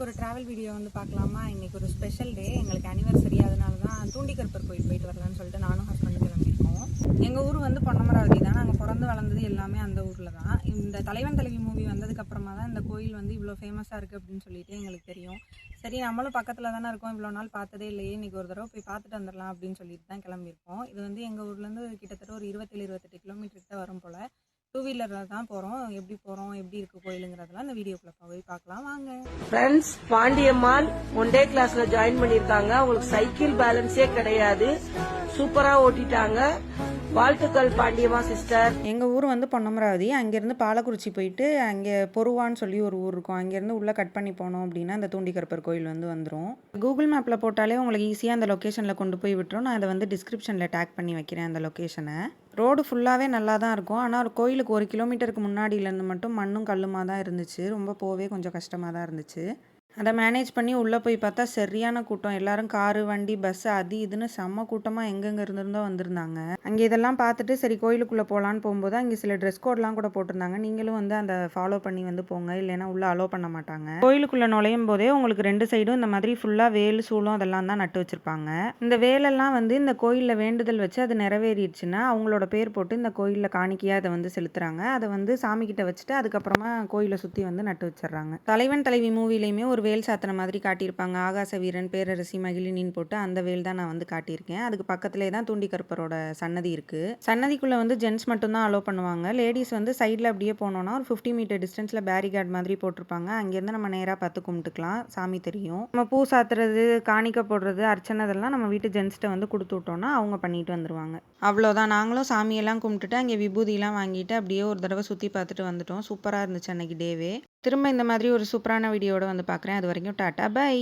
இன்னைக்கு ஒரு travel video வந்து பார்க்கலாமா. இன்னைக்கு ஒரு ஸ்பெஷல் டே, எங்களுக்கு அனிவர்சரி. அதனால தான் தூண்டிகருப்பர் கோயில் போயிட்டு வரலான்னு சொல்லிட்டு நானும் ஹஸ்பண்டும் கிளம்பியிருக்கோம். எங்கள் ஊர் வந்து பொன்னமராவதி தான். நாங்கள் பிறந்து வளர்ந்தது எல்லாமே அந்த ஊரில் தான். இந்த தலைவன் தலைவி மூவி வந்ததுக்கு அப்புறமா தான் இந்த கோயில் வந்து இவ்வளோ ஃபேமஸாக இருக்குது அப்படின்னு சொல்லிட்டு எங்களுக்கு தெரியும். சரி, நம்மளும் பக்கத்தில் தானே இருக்கோம், இவ்வளோ நாள் பார்த்ததே இல்லையே, இன்னைக்கு ஒரு தடவை போய் பார்த்துட்டு வந்துடலாம் அப்படின்னு சொல்லிட்டு தான் கிளம்பியிருக்கோம். இது வந்து எங்கள் ஊர்லேருந்து கிட்டத்தட்ட ஒரு 27-28 கிலோமீட்டருக்கு தான் வரும் போல். டூ வீலரில் தான் போகிறோம். எப்படி போகிறோம், எப்படி இருக்குது கோயிலுங்கிறதெல்லாம் இந்த வீடியோக்குள்ளே போய் பார்க்கலாம் வாங்க. ஃப்ரெண்ட்ஸ், பாண்டியம்மாள் ஒன் டே கிளாஸ்ல ஜாயின் பண்ணிருக்காங்க. அவங்களுக்கு சைக்கிள் பேலன்ஸே கிடையாது, சூப்பரா ஓட்டிட்டாங்க. வாழ்த்துக்கள் பாண்டியம்மா சிஸ்டர். எங்கள் ஊர் வந்து பொன்னமராவதி. அங்கேருந்து பாலக்குறிச்சி போயிட்டு அங்கே பொருவான்னு சொல்லி ஒரு ஊர் இருக்கும். அங்கேருந்து உள்ளே கட் பண்ணி போனோம் அப்படின்னா அந்த தூண்டிகருப்பர் கோயில் வந்து வந்துடும். கூகுள் மேப்பில் போட்டாலே உங்களுக்கு ஈஸியாக அந்த லொக்கேஷனில் கொண்டு போய் விட்டுரும். நான் அதை வந்து டிஸ்கிரிப்ஷனில் டேக் பண்ணி வைக்கிறேன் அந்த லொக்கேஷனை. ரோடு ஃபுல்லாகவே நல்லா தான் இருக்கும். ஆனால் கோயிலுக்கு 1 கிலோமீட்டருக்கு முன்னாடியிலேருந்து மட்டும் மண்ணும் கல்லுமாக தான் இருந்துச்சு. ரொம்ப போவே கொஞ்சம் கஷ்டமாக தான் இருந்துச்சு. அதை மேனேஜ் பண்ணி உள்ளே போய் பார்த்தா சரியான கூட்டம். எல்லாரும் காரு, வண்டி, பஸ்ஸு அது இதுன்னு செம்ம கூட்டமாக எங்கெங்கே இருந்திருந்தோ வந்திருந்தாங்க. அங்கே இதெல்லாம் பார்த்துட்டு சரி கோயிலுக்குள்ளே போகலான்னு போகும்போது அங்கே சில ட்ரெஸ் கோட்லாம் கூட போட்டிருந்தாங்க. நீங்களும் வந்து அந்த ஃபாலோ பண்ணி வந்து போங்க, இல்லைன்னா உள்ளே அலோ பண்ண மாட்டாங்க. கோயிலுக்குள்ளே நுழையும் போதே உங்களுக்கு 2 சைடும் இந்த மாதிரி ஃபுல்லாக வேல், சூளம் அதெல்லாம் தான் நட்டு வச்சுருப்பாங்க. இந்த வேலெல்லாம் வந்து இந்த கோயிலில் வேண்டுதல் வச்சு அது நிறைவேறிடுச்சுன்னா அவங்களோட பேர் போட்டு இந்த கோயிலில் காணிக்கையாக அதை வந்து செலுத்துகிறாங்க. அதை வந்து சாமிக்கிட்ட வச்சுட்டு அதுக்கப்புறமா கோயிலை சுற்றி வந்து நட்டு வச்சிடுறாங்க. தலைவன் தலைவி மூவிலையுமே ஒரு வேல் சாத்தின மாதிரி காட்டியிருப்பாங்க. ஆகாச வீரன், பேரரசி, மகிழினின்னு போட்டு அந்த வேல் தான் நான் வந்து காட்டியிருக்கேன். அதுக்கு பக்கத்திலே தான் தூண்டிகருப்பரோட சன்னதி இருக்குது. சன்னதிக்குள்ளே வந்து ஜென்ட்ஸ் மட்டும்தான் அலோ பண்ணுவாங்க. லேடிஸ் வந்து சைடில் அப்படியே போனோன்னா ஒரு 50 மீட்டர் டிஸ்டன்ஸில் பேரிகார்டு மாதிரி போட்டிருப்பாங்க. அங்கேருந்து நம்ம நேராக பார்த்து கும்பிட்டுக்கலாம், சாமி தெரியும். நம்ம பூ சாத்துறது, காணிக்க போடுறது, அர்ச்சனை இதெல்லாம் நம்ம வீட்டு ஜென்ட்ஸ்கிட்ட வந்து கொடுத்து விட்டோம்னா அவங்க பண்ணிட்டு வந்துடுவாங்க. அவ்வளோதான். நாங்களும் சாமியெல்லாம் கும்பிட்டுட்டு அங்கே விபூதியெல்லாம் வாங்கிட்டு அப்படியே ஒரு தடவை சுற்றி பார்த்துட்டு வந்துட்டோம். சூப்பராக இருந்துச்சு அன்னைக்கு டேவே. திரும்ப இந்த மாதிரி ஒரு சூப்பரான வீடியோட வந்து பார்க்குறேன். அது வரைக்கும் டாட்டா, பை.